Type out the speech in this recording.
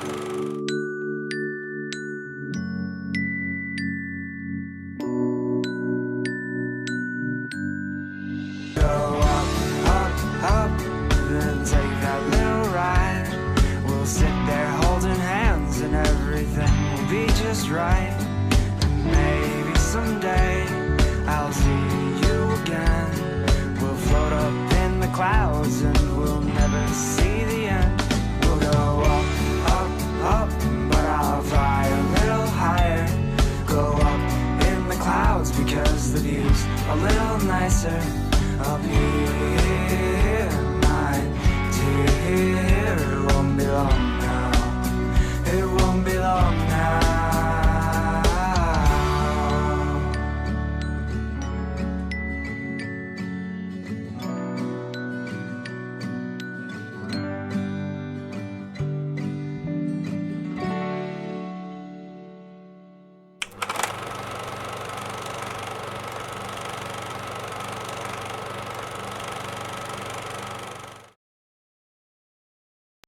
Go up, up, up, and take that little ride. We'll sit there holding hands and everything will be just right. And maybe someday I'll see you again. We'll float up in the clouds and we'll never see the end. We'll go up, up, up, but I'll fly a little higher. Go up in the clouds because the view's a little nicer up here. My dear, won't be long